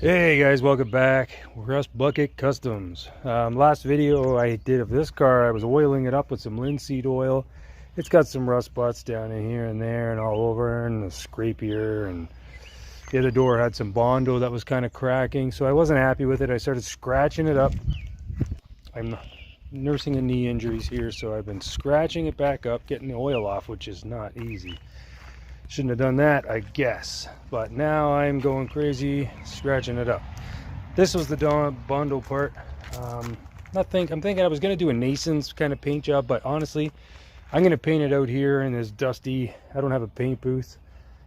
Hey guys, welcome back. Rust Bucket Customs. Last video I did of this car, I was oiling it up with some linseed oil. It's got some rust spots down in here and there and all over, and the scrapier, and the other door had some Bondo that was kind of cracking, so I wasn't happy with it. I started scratching it up. I'm nursing a knee injuries here, so I've been scratching it back up, getting the oil off, which is not easy. Shouldn't have done that, I guess, but now I'm going crazy scratching it up. This was the Bondo part. I'm thinking I was going to do a Nason's kind of paint job, but honestly I'm going to paint it out here in this dusty, I don't have a paint booth.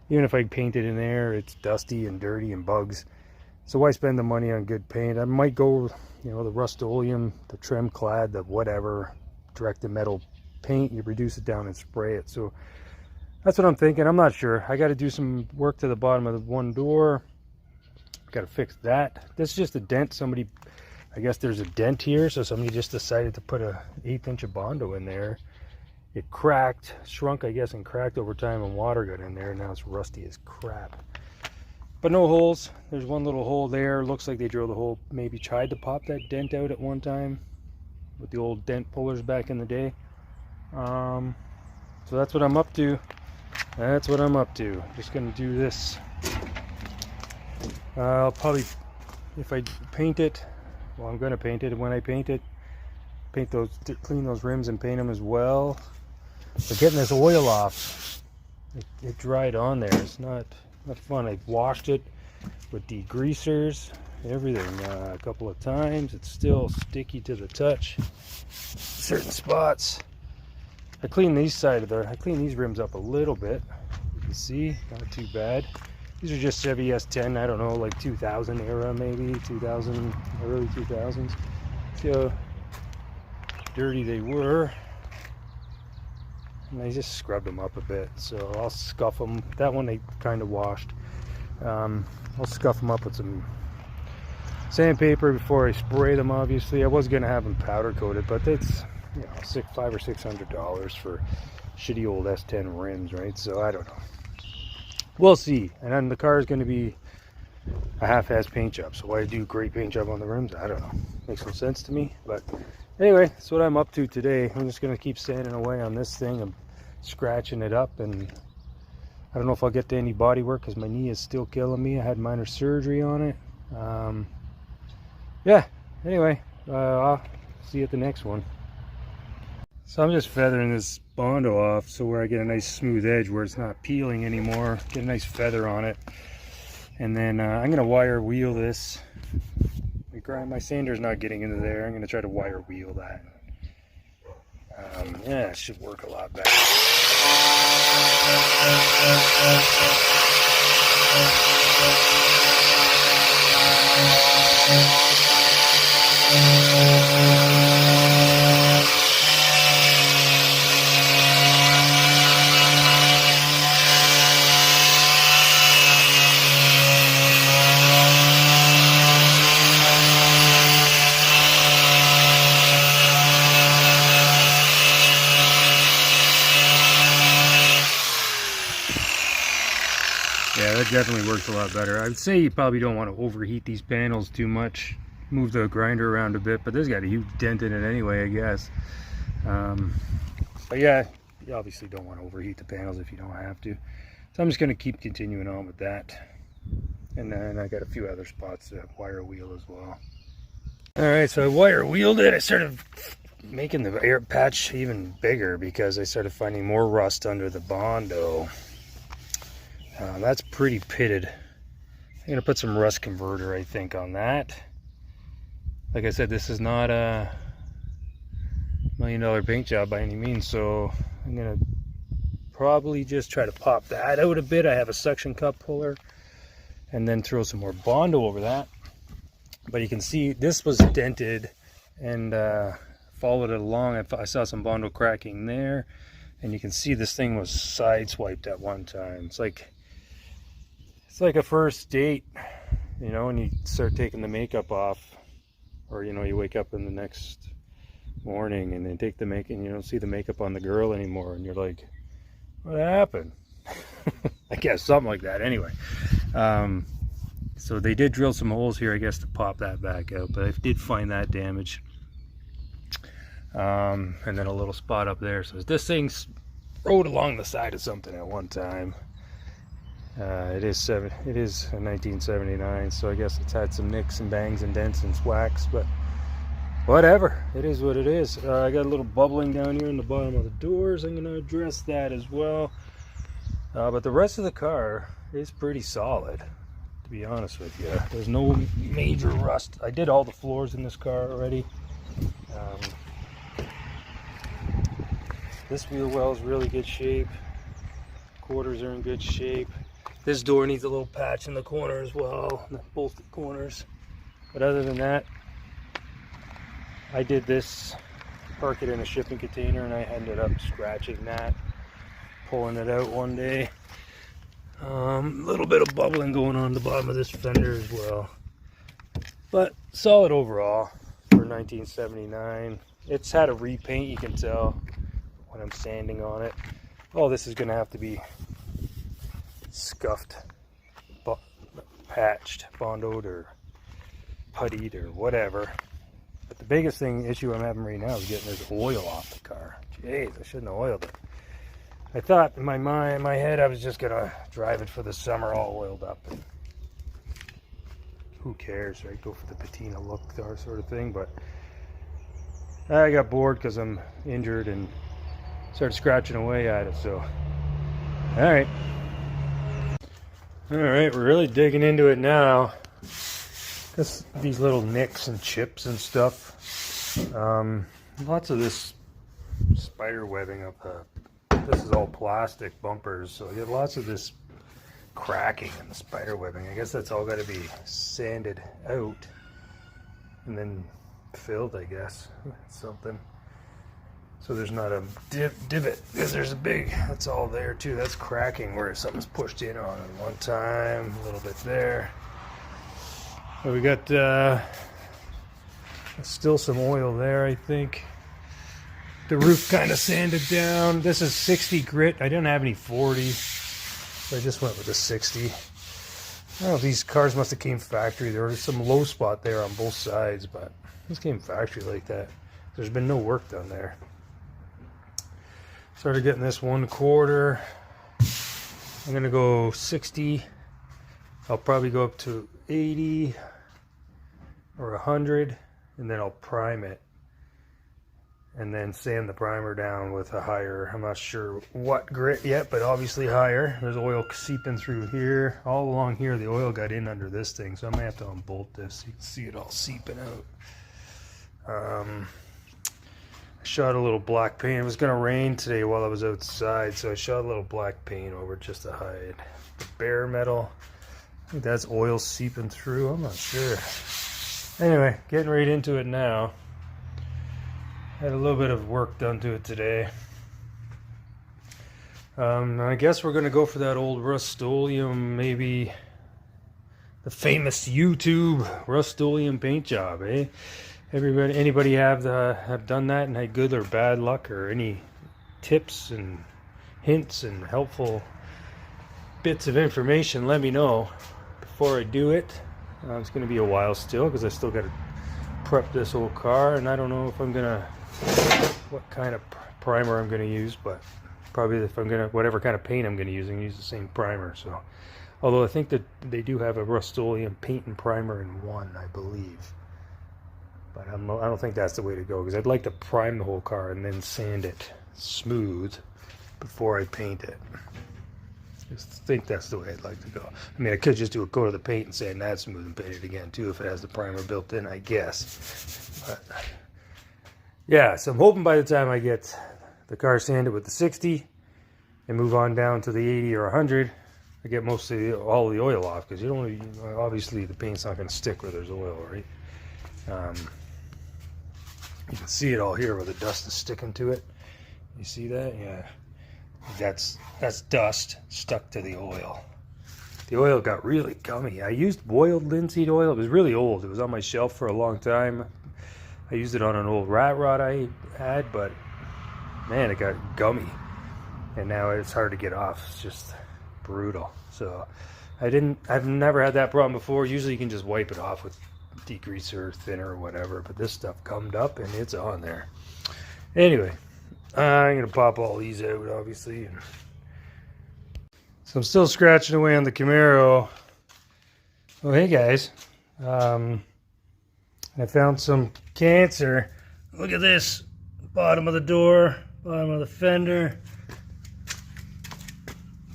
Even if I paint it in there, it's dusty and dirty and bugs, so why spend the money on good paint? I might go, you know, the Rust-Oleum, the trim clad, the whatever direct metal paint. You reduce it down and spray it. So that's what I'm thinking. I'm not sure. I got to do some work to the bottom of the one door. Got to fix that. This is just a dent. Somebody, I guess there's a dent here, so somebody just decided to put a 1/8 inch of Bondo in there. It cracked, shrunk, I guess, and cracked over time, and water got in there. Now it's rusty as crap. But no holes. There's one little hole there. Looks like they drilled a hole. Maybe tried to pop that dent out at one time with the old dent pullers back in the day. So that's what I'm up to. That's what I'm up to. Just gonna do this. I'll probably, if I paint it, well, I'm gonna paint it. When I paint it, paint those, clean those rims and paint them as well. But getting this oil off, it dried on there. It's not fun. I've washed it with degreasers, everything, a couple of times. It's still sticky to the touch. Certain spots. I clean these I clean these rims up a little bit. You can see, not too bad. These are just Chevy S10, I don't know, like 2000 era maybe, 2000, early 2000s. See how dirty they were. And I just scrubbed them up a bit, so I'll scuff them. That one they kind of washed. I'll scuff them up with some sandpaper before I spray them, obviously. I was gonna have them powder coated, but it's, you know, $500 or $600 for shitty old S10 rims, right? So I don't know. We'll see. And then the car is going to be a half-ass paint job. So why do a great paint job on the rims? I don't know. Makes no sense to me. But anyway, that's what I'm up to today. I'm just going to keep sanding away on this thing. I'm scratching it up, and I don't know if I'll get to any body work because my knee is still killing me. I had minor surgery on it. Yeah. Anyway, I'll see you at the next one. So I'm just feathering this Bondo off so where I get a nice smooth edge where it's not peeling anymore. Get a nice feather on it. And then I'm going to wire wheel this. My sander's not getting into there. I'm going to try to wire wheel that. Yeah, it should work a lot better. Yeah, that definitely works a lot better. I'd say you probably don't want to overheat these panels too much. Move the grinder around a bit, but this got a huge dent in it anyway, I guess. But yeah, you obviously don't want to overheat the panels if you don't have to. So I'm just going to keep continuing on with that. And then I got a few other spots to wire wheel as well. Alright, so I wire wheeled it. I started making the air patch even bigger because I started finding more rust under the Bondo. That's pretty pitted. I'm going to put some rust converter, I think, on that. Like I said, this is not a $1 million paint job by any means, so I'm going to probably just try to pop that out a bit. I have a suction cup puller, and then throw some more Bondo over that. But you can see this was dented, and followed it along. I saw some Bondo cracking there, and you can see this thing was sideswiped at one time. It's like a first date, you know, when you start taking the makeup off, or, you know, you wake up in the next morning and then take the makeup and you don't see the makeup on the girl anymore, and you're like, what happened? I guess something like that. Anyway, So they did drill some holes here, I guess, to pop that back out, but I did find that damage. And then a little spot up there. So this thing's rode along the side of something at one time. It is a 1979, so I guess it's had some nicks and bangs and dents and swacks, but whatever, it is what it is. I got a little bubbling down here in the bottom of the doors. I'm going to address that as well. But the rest of the car is pretty solid, to be honest with you. There's no major rust. I did all the floors in this car already. This wheel well is really good shape. Quarters are in good shape. This door needs a little patch in the corner as well, both the corners. But other than that, I did this, park it in a shipping container, and I ended up scratching that, pulling it out one day. A little bit of bubbling going on the bottom of this fender as well. But solid overall for 1979. It's had a repaint, you can tell when I'm sanding on it. Oh, this is gonna have to be scuffed, patched, bondoed, or puttied, or whatever. But the biggest issue I'm having right now is getting this oil off the car. Jeez, I shouldn't have oiled it. I thought in my mind, in my head, I was just gonna drive it for the summer all oiled up. And who cares, right? Go for the patina look sort of thing. But I got bored because I'm injured and started scratching away at it. So, all right, we're really digging into it now. Just these little nicks and chips and stuff. Lots of this spider webbing up. This is all plastic bumpers, so you get lots of this cracking in the spider webbing. I guess that's all got to be sanded out and then filled, I guess, something. So there's not a divot, because there's a big, that's all there too. That's cracking where something's pushed in on it one time, a little bit there. But we got still some oil there, I think. The roof kind of sanded down. This is 60 grit. I didn't have any 40, so I just went with the 60. I don't know if these cars must have came factory. There was some low spot there on both sides, but this came factory like that. There's been no work done there. Started getting this 1/4. I'm gonna go 60. I'll probably go up to 80 or 100, and then I'll prime it. And then sand the primer down with a higher, I'm not sure what grit yet, but obviously higher. There's oil seeping through here. All along here, the oil got in under this thing, so I might have to unbolt this so you can see it all seeping out. I shot a little black paint. It was going to rain today while I was outside, so I shot a little black paint over just to hide the bare metal. I think that's oil seeping through. I'm not sure. Anyway, getting right into it now. Had a little bit of work done to it today. I guess we're going to go for that old Rust-Oleum, maybe the famous YouTube Rust-Oleum paint job, eh? Anybody have done that and had good or bad luck, or any tips and hints and helpful bits of information? Let me know before I do it. It's going to be a while still because I still got to prep this whole car, and I don't know if I'm gonna what kind of primer I'm gonna use, but probably if I'm gonna whatever kind of paint I'm gonna use, I'm gonna use the same primer. So, although I think that they do have a Rust-Oleum paint and primer in one, I believe, but I don't think that's the way to go, because I'd like to prime the whole car and then sand it smooth before I paint it. I think that's the way I'd like to go. I mean, I could just do a coat of the paint and sand that smooth and paint it again too if it has the primer built in, I guess. But yeah, so I'm hoping by the time I get the car sanded with the 60 and move on down to the 80 or 100, I get all the oil off, because obviously the paint's not going to stick where there's oil, right? You can see it all here where the dust is sticking to it. You see that? Yeah. That's dust stuck to the oil. The oil got really gummy. I used boiled linseed oil. It was really old. It was on my shelf for a long time. I used it on an old rat rod I had, but man, it got gummy. And now it's hard to get off. It's just brutal. So I've never had that problem before. Usually you can just wipe it off with degreaser, thinner, or whatever, but this stuff gummed up and it's on there. Anyway, I'm gonna pop all these out, obviously. So I'm still scratching away on the Camaro. Oh, hey guys. I found some cancer. Look at this. Bottom of the door, bottom of the fender.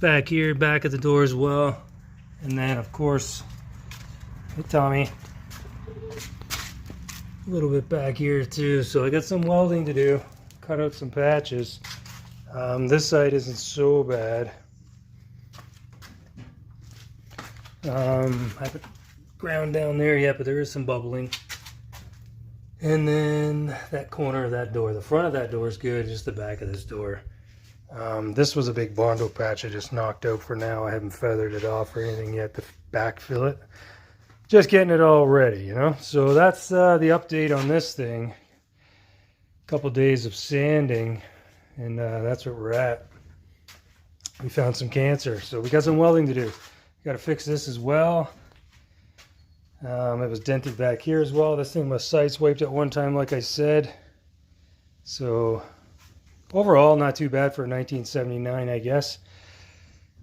Back here, back at the door as well. And then, of course, hey Tommy. A little bit back here too. So I got some welding to do. Cut out some patches. This side isn't so bad. I haven't ground down there yet, but there is some bubbling. And then that corner of that door, the front of that door is good, just the back of this door. This was a big Bondo patch I just knocked out for now. I haven't feathered it off or anything yet to backfill it. Just getting it all ready, you know. So that's the update on this thing. A couple days of sanding, and that's where we're at. We found some cancer, so we got some welding to do. Got to fix this as well. It was dented back here as well. This thing was sideswiped at one time, like I said. So overall, not too bad for a 1979, I guess.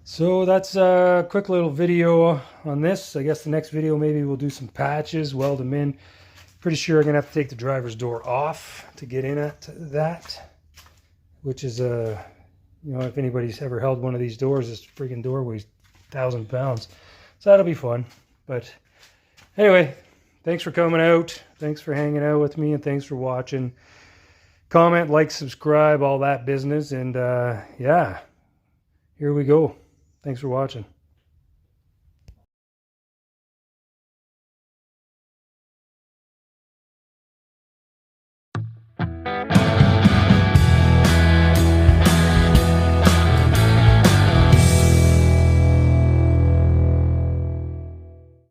So that's a quick little video on this. I guess the next video maybe we'll do some patches, weld them in. Pretty sure I'm gonna have to take the driver's door off to get in at that, which is you know, if anybody's ever held one of these doors, this freaking door weighs 1,000 pounds. So that'll be fun. But anyway, thanks for coming out. Thanks for hanging out with me, and thanks for watching. Comment, like, subscribe, all that business. And yeah, here we go. Thanks for watching.